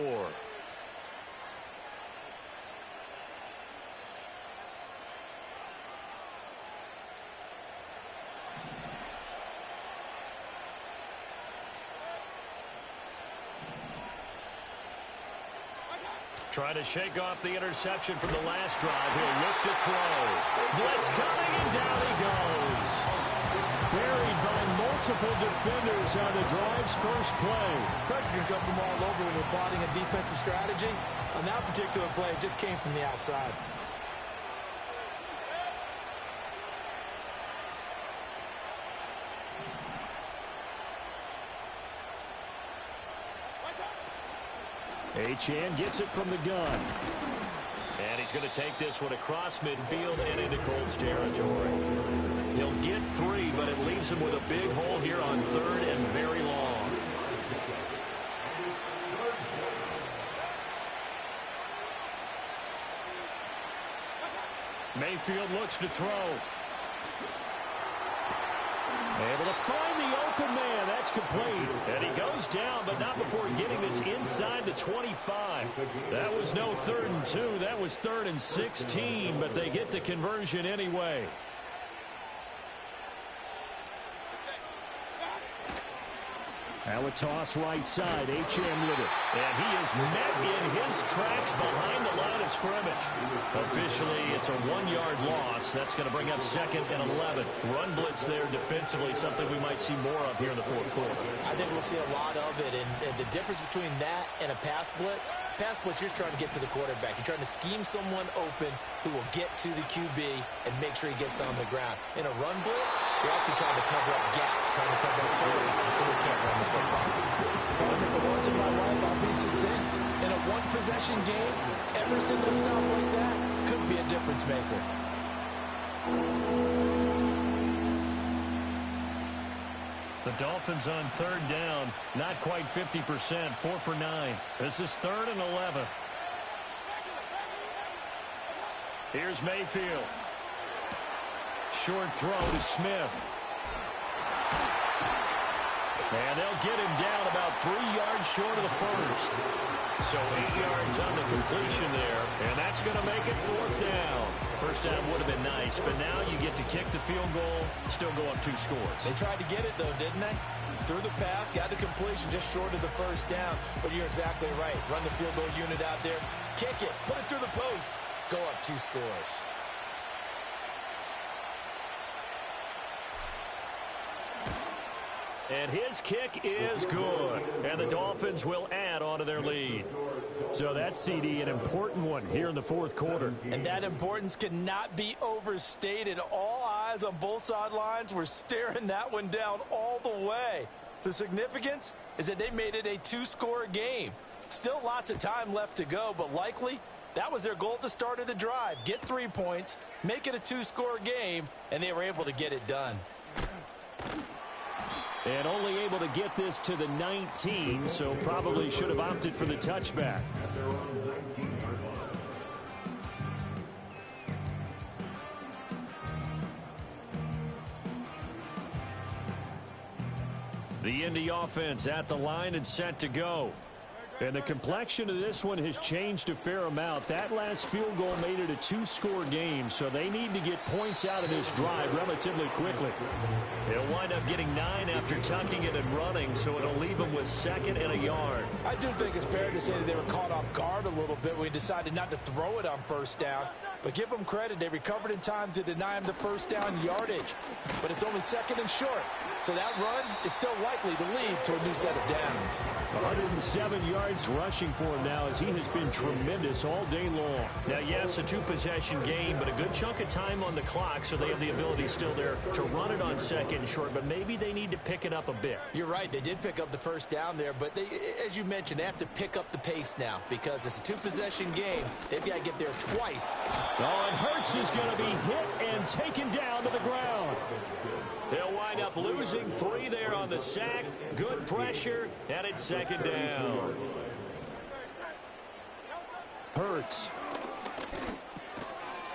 Trying to shake off the interception from the last drive. He'll look to throw. Blitz coming, and down he goes. Buried by multiple defenders on the drive's first play. Pressure can come from all over when you're plotting a defensive strategy. On that particular play, it just came from the outside. Achane gets it from the gun. And he's going to take this one across midfield and into Colts territory. He'll get 3, but it leaves him with a big hole here on 3rd and very long. Mayfield looks to throw. Able to find the open man. That's complete. And he goes down, but not before getting this inside the 25. That was no 3rd and 2. That was 3rd and 16, but they get the conversion anyway. Now a toss right side. H.M. with it. And he is met in his tracks behind the line of scrimmage. Officially, it's a 1-yard loss. That's going to bring up 2nd and 11. Run blitz there defensively, something we might see more of here in the fourth quarter. I think we'll see a lot of it. And the difference between that and a pass blitz, you're just trying to get to the quarterback. You're trying to scheme someone open who will get to the QB and make sure he gets on the ground. In a run blitz, you're actually trying to cover up gaps, trying to cover up holes until they can't run the football. And for once in my life, I'll be succinct. In a one-possession game, every single stop like that could be a difference maker. The Dolphins on 3rd down, not quite 50%, 4 for 9. This is 3rd and 11. Here's Mayfield. Short throw to Smith. And they'll get him down about 3 yards short of the first. So 8 yards on the completion there, and that's going to make it 4th down. First down would have been nice, but now you get to kick the field goal, still go up 2 scores. They tried to get it, though, didn't they? Threw the pass, got the completion just short of the first down. But you're exactly right. Run the field goal unit out there, kick it, put it through the post, go up 2 scores. And his kick is good. And the Dolphins will add on to their lead. So that's, CD, an important one here in the fourth quarter. And that importance cannot be overstated. All eyes on both sidelines were staring that one down all the way. The significance is that they made it a 2-score game. Still lots of time left to go, but likely that was their goal at the start of the drive. Get 3 points, make it a 2-score game, and they were able to get it done. And only able to get this to the 19, so probably should have opted for the touchback. The Indy offense at the line and set to go. And the complexion of this one has changed a fair amount. That last field goal made it a 2-score game, so they need to get points out of this drive relatively quickly. They'll wind up getting 9 after tucking it and running, so it'll leave them with 2nd and a yard. I do think it's fair to say that they were caught off guard a little bit when we decided not to throw it on first down. But give them credit, they recovered in time to deny him the first down yardage. But it's only 2nd and short, so that run is still likely to lead to a new set of downs. 107 yards rushing for him now, as he has been tremendous all day long. Now, yes, a 2-possession game, but a good chunk of time on the clock, so they have the ability still there to run it on 2nd and short, but maybe they need to pick it up a bit. You're right, they did pick up the first down there, but they, as you mentioned, they have to pick up the pace now because it's a 2-possession game. They've got to get there twice. Oh, and Hurts is going to be hit and taken down to the ground. They'll wind up losing 3 there on the sack. Good pressure, and it's 2nd down. Hurts.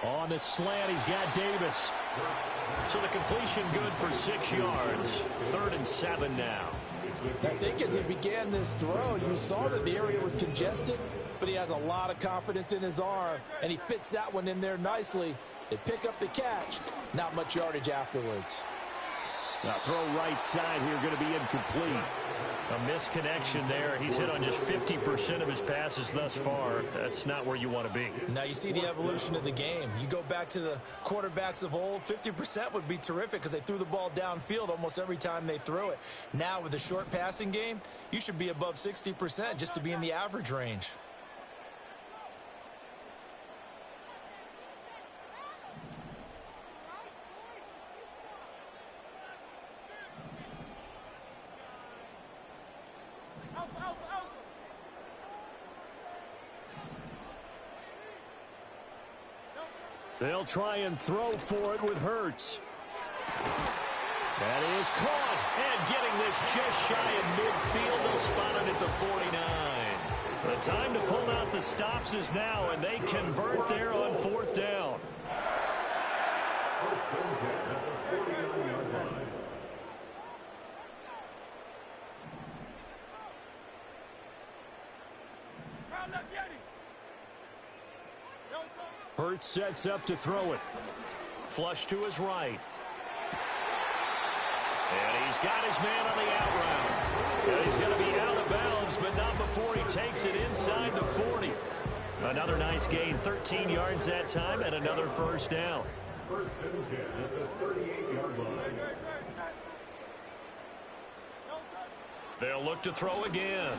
On the slant, he's got Davis. So the completion good for 6 yards. 3rd and 7 now. I think as he began this throw, you saw that the area was congested, but he has a lot of confidence in his arm, and he fits that one in there nicely. They pick up the catch, not much yardage afterwards. Now throw right side here, going to be incomplete. A misconnection there. He's hit on just 50% of his passes thus far. That's not where you want to be. Now you see the evolution of the game. You go back to the quarterbacks of old, 50% would be terrific because they threw the ball downfield almost every time they threw it. Now with the short passing game, you should be above 60% just to be in the average range. They'll try and throw for it with Hurts. That is caught. And getting this just shy of midfield. They'll spot it at the 49. The time to pull out the stops is now, and they convert there on 4th down. Hurts sets up to throw it. Flush to his right. And he's got his man on the out route. And he's going to be out of bounds, but not before he takes it inside the 40. Another nice gain, 13 yards that time, and another first down. First and 10 at the 38-yard line. They'll look to throw again.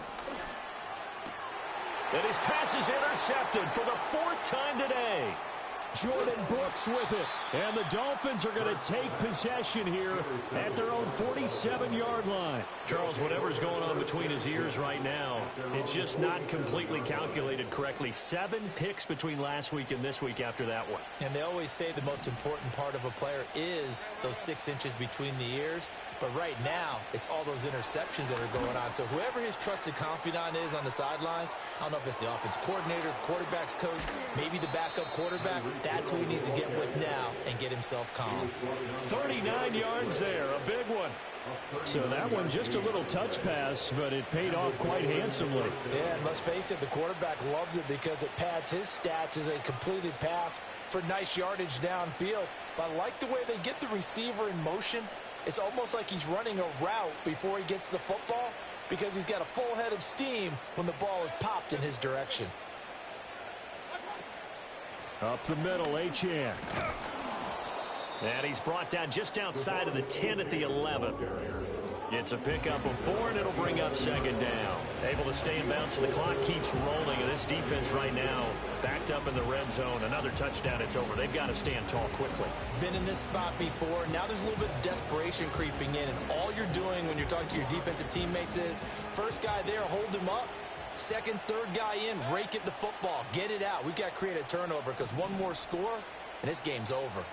And his pass is intercepted for the 4th time today. Jordan Brooks with it. And the Dolphins are going to take possession here at their own 47-yard line. Charles, whatever's going on between his ears right now, it's just not completely calculated correctly. 7 picks between last week and this week after that one. And they always say the most important part of a player is those 6 inches between the ears. But right now, it's all those interceptions that are going on. So whoever his trusted confidant is on the sidelines, I don't know if it's the offense coordinator, the quarterback's coach, maybe the backup quarterback, that's who he needs to get with now and get himself calm. 39 yards there, a big one. So that one just a little touch pass, but it paid off quite handsomely. Yeah, and let's face it, the quarterback loves it because it pads his stats as a completed pass for nice yardage downfield. But I like the way they get the receiver in motion. It's almost like he's running a route before he gets the football because he's got a full head of steam when the ball is popped in his direction. Up the middle, Achane. And he's brought down just outside of the 10 at the 11. It's a pickup of 4, and it'll bring up 2nd down. Able to stay in bounds, so the clock keeps rolling, and this defense right now backed up in the red zone. Another touchdown, it's over. They've got to stand tall quickly. Been in this spot before. Now there's a little bit of desperation creeping in, and all you're doing when you're talking to your defensive teammates is, first guy there, hold him up. Second, third guy in, rake at the football. Get it out. We've got to create a turnover because one more score, and this game's over.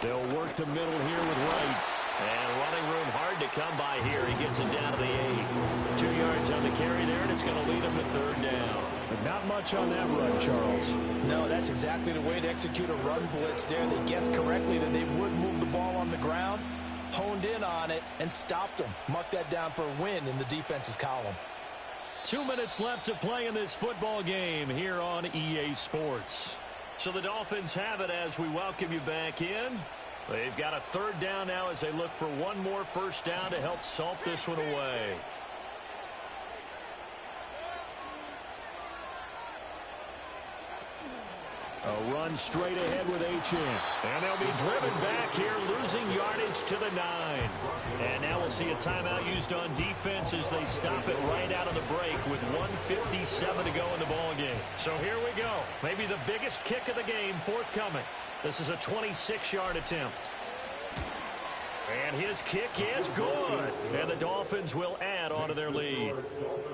They'll work the middle here with Wright. And running room hard to come by here. He gets it down to the 8. 2 yards on the carry there, and it's going to lead him to 3rd down. But not much on that run, Charles. No, that's exactly the way to execute a run blitz there. They guessed correctly that they would move the ball on the ground, honed in on it, and stopped them. Mark that down for a win in the defense's column. 2 minutes left to play in this football game here on EA Sports. So the Dolphins have it as we welcome you back in. They've got a 3rd down now as they look for one more first down to help salt this one away. A run straight ahead with Achane. And they'll be driven back here, losing yardage to the 9. And now we'll see a timeout used on defense as they stop it right out of the break with 1:57 to go in the ball game. So here we go. Maybe the biggest kick of the game forthcoming. This is a 26-yard attempt. And his kick is good. And the Dolphins will add on to their lead.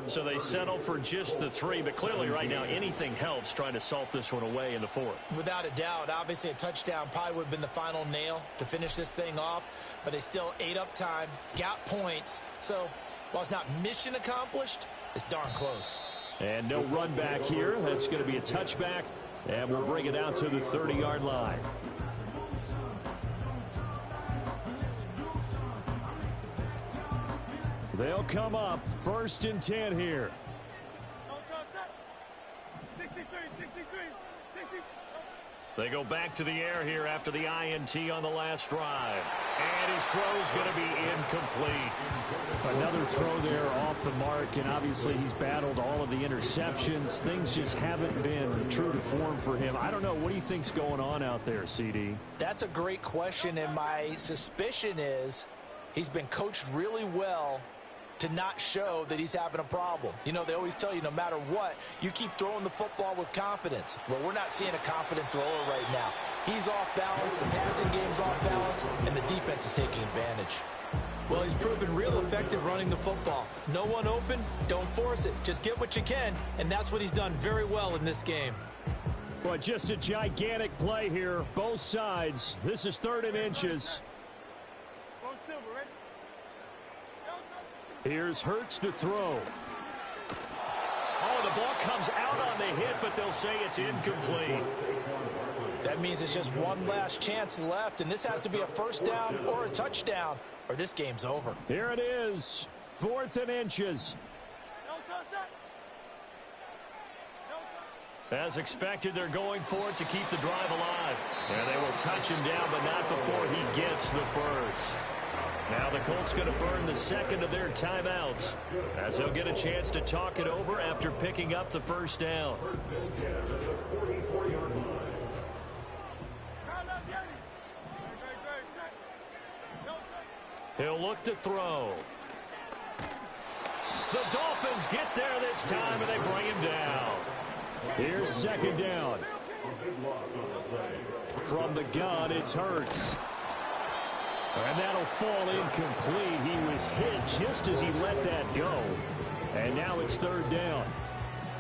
So they settle for just the 3, but clearly right now anything helps trying to salt this one away in the 4th. Without a doubt, obviously a touchdown probably would have been the final nail to finish this thing off, but they still ate up time, got points. So while it's not mission accomplished, it's darn close. And no run back here. That's going to be a touchback, and we'll bring it out to the 30-yard line. They'll come up 1st and 10 here. They go back to the air here after the INT on the last drive. And his throw's going to be incomplete. Another throw there off the mark, and obviously he's battled all of the interceptions. Things just haven't been true to form for him. I don't know. What do you think's going on out there, CD? That's a great question, and my suspicion is he's been coached really well to not show that he's having a problem. You know, they always tell you no matter what, you keep throwing the football with confidence. Well, we're not seeing a confident thrower right now. He's off balance, the passing game's off balance, and the defense is taking advantage. Well, he's proven real effective running the football. No one open, don't force it. Just get what you can, and that's what he's done very well in this game. Well, just a gigantic play here, both sides. This is 3rd and inches. Here's Hurts to throw. Oh, the ball comes out on the hit, but they'll say it's incomplete. That means it's just one last chance left, and this has to be a first down or a touchdown, or this game's over. Here it is, 4th and inches. As expected, they're going for it to keep the drive alive. And they will touch him down, but not before he gets the first. Now the Colts going to burn the second of their timeouts, as they'll get a chance to talk it over after picking up the first down. He'll look to throw. The Dolphins get there this time, and they bring him down. Here's second down. From the gun, it's Hurts. And that'll fall incomplete. He was hit just as he let that go. And now it's third down.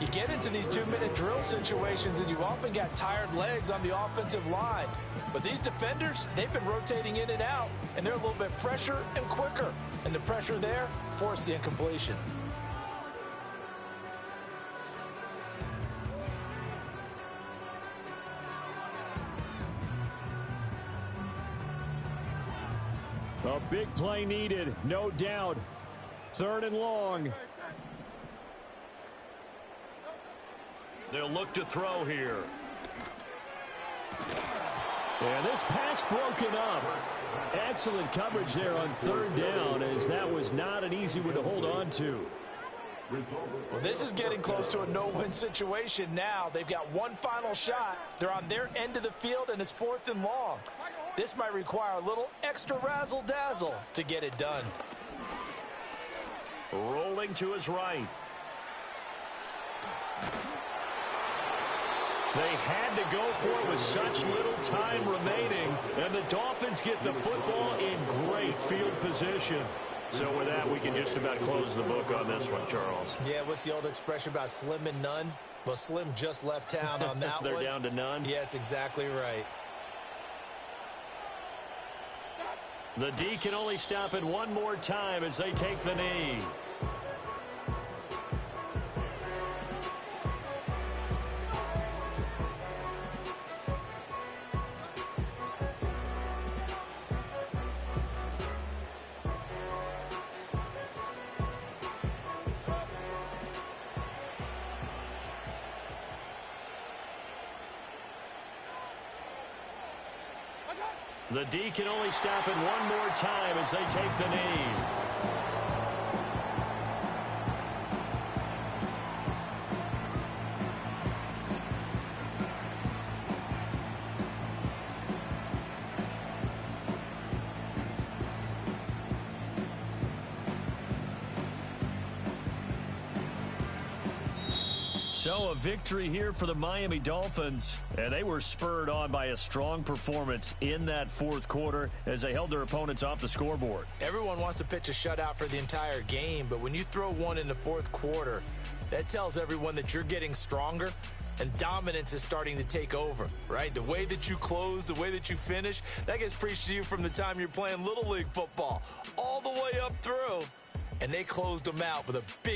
You get into these 2-minute drill situations, and you've often got tired legs on the offensive line. But these defenders, they've been rotating in and out, and they're a little bit fresher and quicker. And the pressure there forced the incompletion. A big play needed, no doubt. Third and long. They'll look to throw here. And this pass broken up. Excellent coverage there on third down, as that was not an easy one to hold on to. Well, this is getting close to a no-win situation now. They've got one final shot. They're on their end of the field, and it's fourth and long. This might require a little extra razzle-dazzle to get it done. Rolling to his right. They had to go for it with such little time remaining, and the Dolphins get the football in great field position. So with that, we can just about close the book on this one, Charles. Yeah, what's the old expression about slim and none? Well, Slim just left town on that one. They're down to none? Yes, exactly right. The D can only stop it one more time as they take the knee. The D can only stop it one more time as they take the knee. So a victory here for the Miami Dolphins, and they were spurred on by a strong performance in that fourth quarter as they held their opponents off the scoreboard. Everyone wants to pitch a shutout for the entire game, but when you throw one in the fourth quarter, that tells everyone that you're getting stronger and dominance is starting to take over, right? The way that you close, the way that you finish, that gets preached to you from the time you're playing Little League football all the way up through, and they closed them out with a big